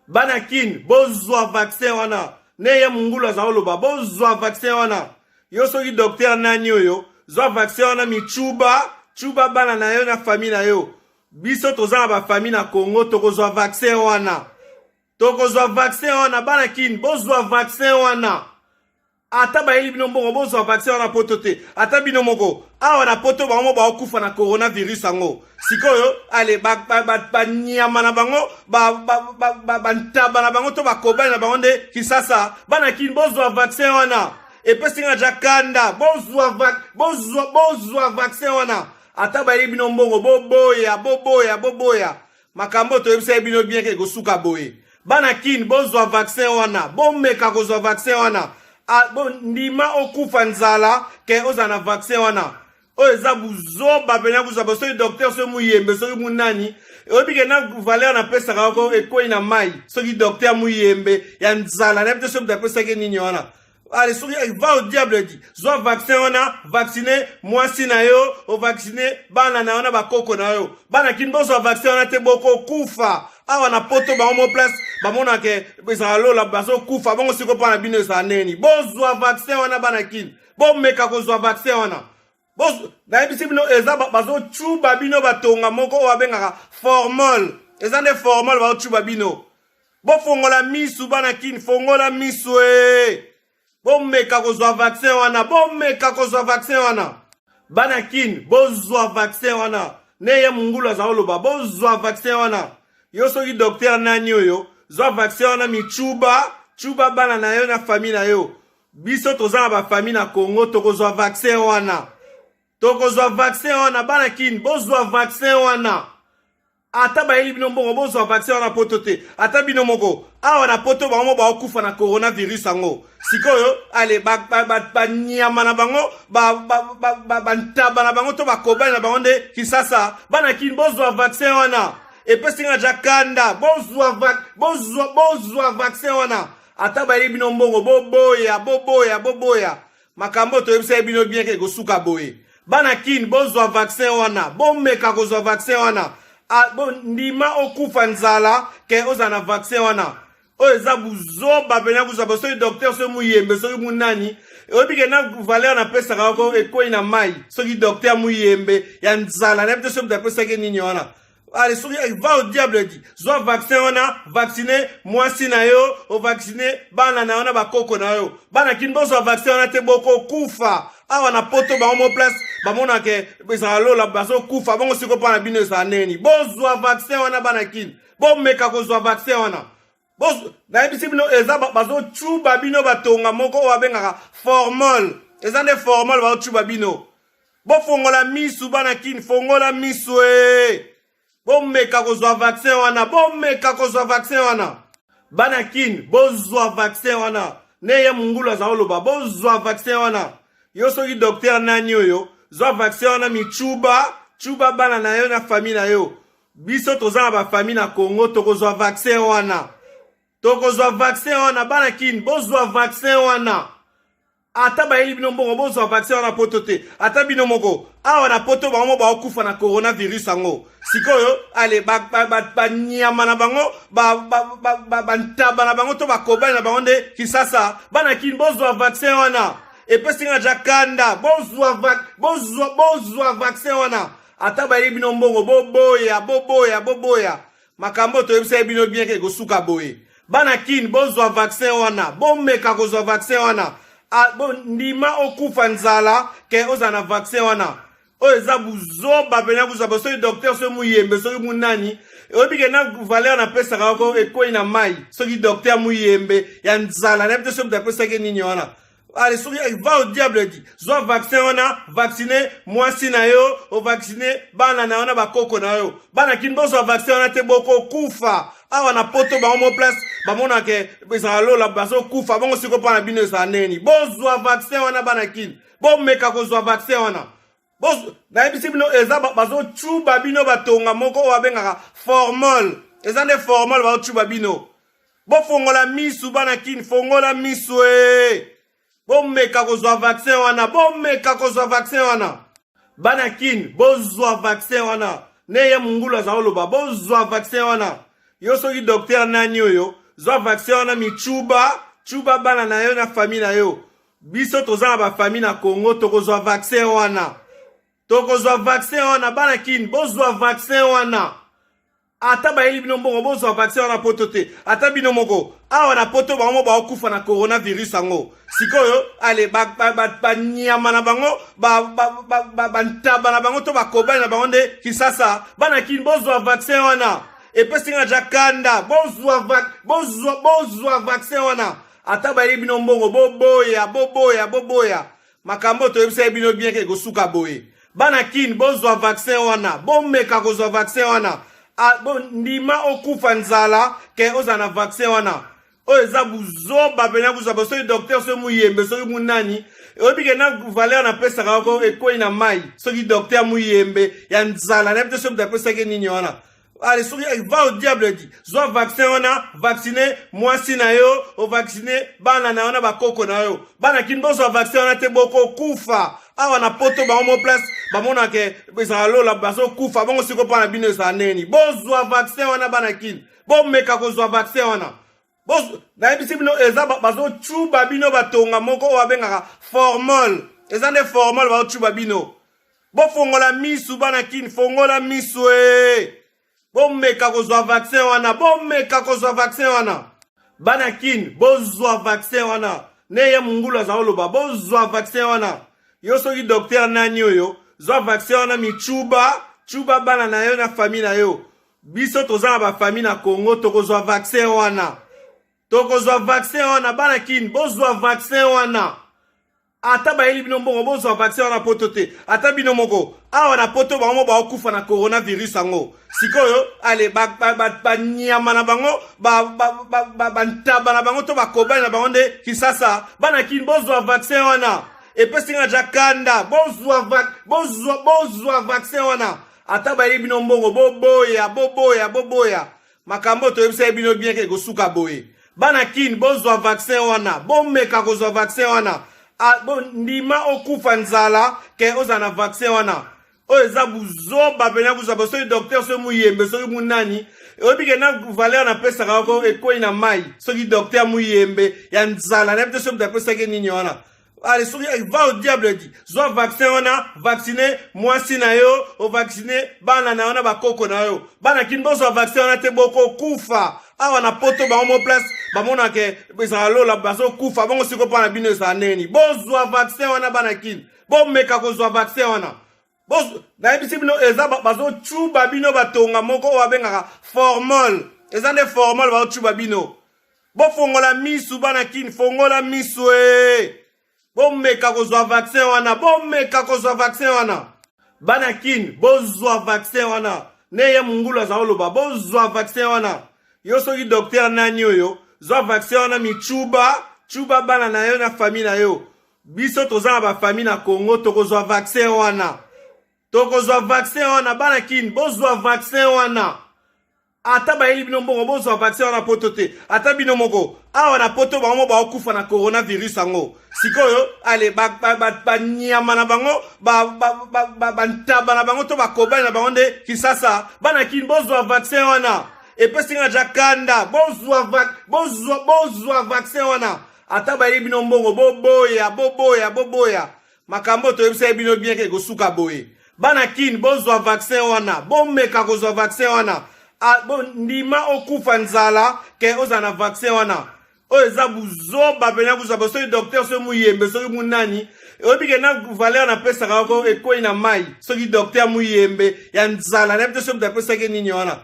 Banakin, bozwa vaccin wana. Neye mungula za oloba, bozwa vaccin wana. Yo soki docteur nani yo, zwa vaccin wana chuba bana na yo na famille na yo. Biso tozana ba famille na Congo, tokozwa vaccin wana. Tokozwa vaccin wana, banakin, bozwa vaccin wana. Ata ba eli bino mbongo bozwa vaccin wana potote. Ata bino moko, awa na poto ba mo ba okufa na coronavirus ango. Sikoyo, ale ba nyama na bango, ba ntaba na bango to ba kobali na bango nde kisasa. Banakin bozwa vaccin wana. Epesi nga jakanda, bozwa vaccin wana. Ata ba eli bino mbongo boboya. Makambo to yebisa bino bien ke gosuka boye. Banakin bozwa vaccin wana, bomeka kozwa vaccin wana. Ndima okufa nzala ke ozana vaccin wana. Eza buzoba benya buzoba soki docteur so muyembe soki munani. Obike na valeur na pesa kako ekoi na mai. Soki docteur muyembe ya nzala na pete so pesa ke nini wana. Allez, soki va au diable dit. Zwa vaccin wana, vacciner mwasi na yo, o vacciner bana na wana bakoko na yo. Bana kinbo zwa vaccin wana te boko kufa. Awa na poto ba homo place ba mona ke beza lola bazo kufa bongo siko pa na bino za neni. Bozwa vaccin wana bana kin. Bo meka ko zwa vaccin wana. Boz na ebisi bino eza bazo chuba bino batonga moko wa bengaka formol. Eza ne formol ba chuba bino. Bo fongola misu bana kin, fongola misu Bomeka kozwa vaccin wana, Banakin, bozwa vaccin wana. Neye mungula za oloba, bozwa vaccin wana. Yo soki docteur nani yo, zwa vaccin wana chuba bana na yo na famille na yo. Biso tozana ba famille na Congo, tokozwa vaccin wana. Banakin, bozwa vaccin wana. Ata ba eli bino mbongo bozwa vaccin wana potote. Ata bino moko, awa na poto ba mo ba okufa na coronavirus ango. Sikoyo, ale ba nyama na bango, ba ntaba na bango to ba kobali na bango nde kisasa. Banakin bozwa vaccin wana. Epesi nga jakanda, bozwa vaccin wana. Ata ba eli bino mbongo boboya. Makambo to yebisa bino bien ke gosuka boye. Banakin bozwa vaccin wana, bomeka kozwa vaccin wana. Ndima okufa nzala ke ozana vaccin wana. Eza buzoba benya buzoba soki docteur so muyembe soki munani. Obike na valeur na pesa kako ekoi na mai. Soki docteur muyembe ya nzala na pete so pesa ke nini wana. Allez, soki va au diable dit. Zwa vaccin wana, vacciner mwasi na yo, o vacciner bana na wana bakoko na yo. Bana kin bozwa vaccin wana te boko kufa. Awa na poto ba homo place ba mona ke beza lola bazo kufa bongo siko pa na bino za neni. Bozwa vaccin wana banakin. Bomeka kozwa vaccin wana. Boz na ebisi bino eza bazo chuba bino batonga moko wa bengaka formol. Eza ne formol ba chuba bino. Bo fongola misu banakin, fongola misu Bomeka kozwa vaccin wana, Banakin, bozwa vaccin wana. Neye mungula za oloba, bozwa vaccin wana. Yo soki docteur nani yo, zwa vaccin wana chuba bana na yo na famille na yo. Biso tozana ba famille na Congo, tokozwa vaccin wana. Banakin, bozwa vaccin wana. Ata ba eli bino mbongo bozwa vaccin wana potote. Ata bino moko, awa na poto ba mo ba okufa na coronavirus ango. Sikoyo, ale ba nyama na bango, ba ntaba na bango to ba kobali na bango nde kisasa. Banakin bozwa vaccin wana. Epesi nga jakanda, bozwa vaccin wana. Ata ba eli bino mbongo boboya. Makambo to yebisa bino bien ke gosuka boye. Banakin bozwa vaccin wana, bomeka kozwa vaccin wana. Ndima okufa nzala ke ozana vaccin wana. Eza buzoba benya buzoba soki docteur so muyembe soki munani. Obike na valeur na pesa kako ekoi na mai. Soki docteur muyembe ya nzala na pete so pesa ke nini wana. Allez, soki va au diable dit. Zwa vaccin wana, vacciner mwasi na yo, o vacciner bana na wana bakoko na yo. Bana kin bozwa vaccin wana te boko kufa. Awa na poto ba homo place ba mona ke beza lola bazo kufa bongo siko pa na bino za neni. Bozwa vaccin wana banakin. Bomeka kozwa vaccin wana. Boz na ebisi bino eza bazo chuba bino batonga moko wa bengaka formol. Eza ne formol ba chuba bino. Bo fongola misu banakin, fongola misu Bomeka kozwa vaccin wana, Banakin, bozwa vaccin wana. Neye mungula za oloba, bozwa vaccin wana. yo soki docteur nani oyo zwa vaccin wana michuba bana na yo na famille na yo biso toza na bafamille na Congo tokozwa vaccin wana bana kini bozwa vaccin wana ata bayeli bino mbongo bozwa vaccin wana poto te ata bino moko awa na poto bango baokufa na coronavirus yango sikoyo ale banyama na bango bantaba na bango to bakobali na bango nde kisasa bana kini bozwa vaccin wana epesi nga jakanda bozwa vaccin wana ata bayeli bino mbongo boboya makambo toyebisa bino bien ke gosuka boye bana kini bozwa vaccin wana bomeka kozwa vaccin wana ndima okufa nzala ke oza na vaccin wana oyo eza buzoba pena kuzwa soki docteur soki muyembe soki munani oyebi ke na valeur napesaka yako ekwei na mai soki docteur muyembe ya nzala nayebi te soki mutu apesaki nini wana allez, va au diable dit. Zwa vaccin wana, vacciner mwasi na yo, o vacciner bana na wana bakoko na yo. Bana kinbo zwa vaccin wana te boko kufa. Awa na poto ba homo place, ba mona ke beza lo la baso kufa, bongo siko pa na bino sa neni. Bo zwa vaccin wana bana kin. Bo meka ko zwa vaccin wana. Bo na ebisi bino eza baso chuba bino batonga moko wa benga formol. Eza ne formol ba chuba bino. Bo fongola misu bana kin, fongola misu bomeka kozwa vaccin wana bana kin bozwa vaccin wana neye mungulu azaloba bozwa vaccin wana yo soki docteur nani oyo zwa vaccin wana michuba bana na yo na famille na yo biso toza na bafamille na Congo tokozwa vaccin wana bana kin bozwa vaccin wana ata bayeli bino mbongo bozwa vaccin wana poto te ata bino moko awa na poto bango baokufa na coronavirus yango sikoyo ale banyama na bango bantaba na bango to bakobali na bango nde kisasa bana kini bozwa vaccin wana epesi nga jakanda bozwa vaccin wana ata bayeli bino mbongo boboya makambo toyebisa bino bien ke gosuka boye bana kini bozwa vaccin wana bomeka kozwa vaccin wana ndima okufa nzala ke oza na vaccin wana oyo eza buzoba pena kuzwa soki docteur soki muyembe soki munani oyebi ke na valeur napesaka yako ekwei na mai soki docteur muyembe ya nzala nayebi te soki mutu apesaki nini wana allez, va au diable dit. Zwa vaccin wana, vacciner mwasi na yo, o vacciner bana na wana bakoko na yo. Bana kinbo zwa vaccin wana te boko kufa. Awa na poto ba homo place, ba mona ke beza lo la baso kufa, bongo siko pa na bino sa neni. Bozwa vaccin wana bana kin. Bo meka ko zwa vaccin wana. Na ebisi bino eza baso chuba bino batonga moko wa benga formol. Eza ne formol ba chuba bino. Bo fongola misu bana kin, fongola misu bomeka kozwa vaccin wana bana kin bozwa vaccin wana neye mungulu azaloba bozwa vaccin wana yo soki docteur nani oyo zwa vaccin wana michuba bana na yo na famille na yo biso toza na bafamille na Congo tokozwa vaccin wana bana kin bozwa vaccin wana ata bayeli bino mbongo bozwa vaccin wana poto te ata bino moko awa na poto bango baokufa na coronavirus yango sikoyo ale banyama na bango bantaba na bango to bakobali na bango nde kisasa bana kini bozwa vaccin wana epesi nga jakanda bozwa vaccin wana ata bayeli bino mbongo boboya makambo toyebisa bino bien ke gosuka boye bana kini bozwa vaccin wana bomeka kozwa vaccin wana ndima okufa nzala ke oza na vaccin wana oyo eza buzoba pena kuzwa soki docteur soki muyembe soki munani oyebi ke na valeur napesaka yako ekwei na mai soki docteur muyembe ya nzala nayebi te soki mutu apesaki nini wana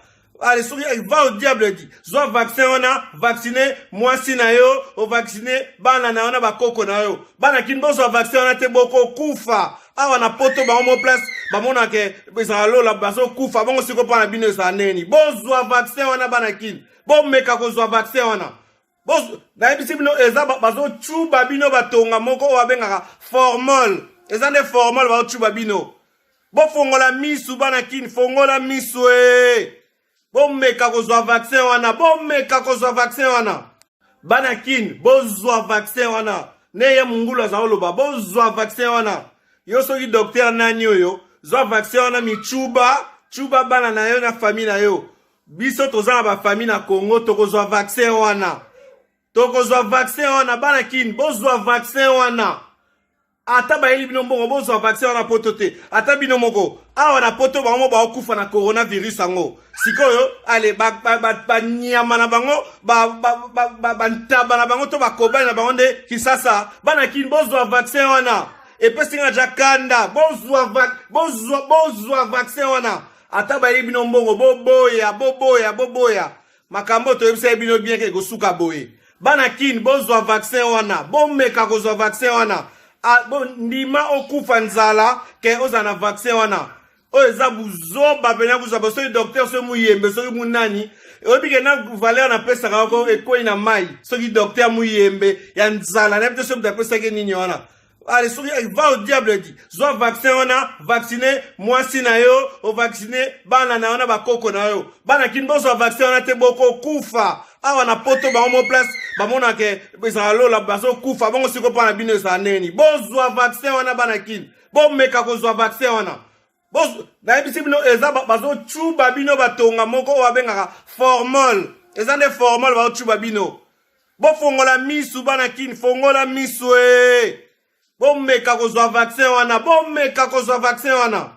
allez, va au diable dit. Zwa vaccin wana, vacciner mwasi na yo, o vacciner bana na wana bakoko na yo. Bana kinbo zwa vaccin wana te boko kufa. Awa na poto ba homo place, ba mona ke beza lo la baso kufa, bongo siko pa na bino sa neni. Bozwa vaccin wana bana kin. Bo meka kozwa vaccin wana. Na ebisi bino eza baso chuba bino batonga moko wa benga formol. Eza ne formol ba chuba bino. Bo fongola misu bana kin, fongola misu bomeka kozwa vaccin wana bana kin bozwa vaccin wana neye mungulu azaloba bozwa vaccin wana yo soki docteur nani oyo zwa vaccin wana michuba bana na yo na famille na yo biso toza na ba famille na Congo tokozwa vaccin wana. Tokozwa vaccin wana bana kini bozwa vaccin wana. Ata bayeli bino mbongo bozwa vaccin wana poto te. Ata bino moko awa na poto bango baokufa na coronavirus yango. Sikoyo ale ba nyama na bango ba ntaba na bango to ba kobali na bango nde kisasa bana kini bozwa vaccin wana. Epesi nga jakanda bozwa vaccin wana. Ata bayeli bino mbongo boboya. Makambo to yebisa bino bien ke gosuka boye. Bana kini bozwa vaccin wana. Bomeka kozwa vaccin wana. Ndima okufa nzala ke ozana vaccin wana. Oyo eza buzoba pena kuzwa soki docteur so muyembe soki munani. Oyebi ke na valeur na pesa kako ekoi na mai. Soki docteur muyembe ya nzala na pete so mutapesa ke nini wana. Allez, va au diable dit. Zwa vaccin wana, vacciner mwasi na yo, o vacciner bana na wana bakoko na yo. Bana kinbo zwa vaccin wana te boko kufa. Awa na poto ba homo place, ba mona ke beza lola baso kufa, bongo siko pa na bino sa neni. Bozwa vaccin wana bana kin. Bo meka ko zwa vaccin wana. Boz na ebisi bino eza bazo chuba bino batonga moko wa bengaka formol. Eza nde formol ba chuba bino. Bo fongola misu bana kin, fongola misu . Bomeka kozwa vaccin wana.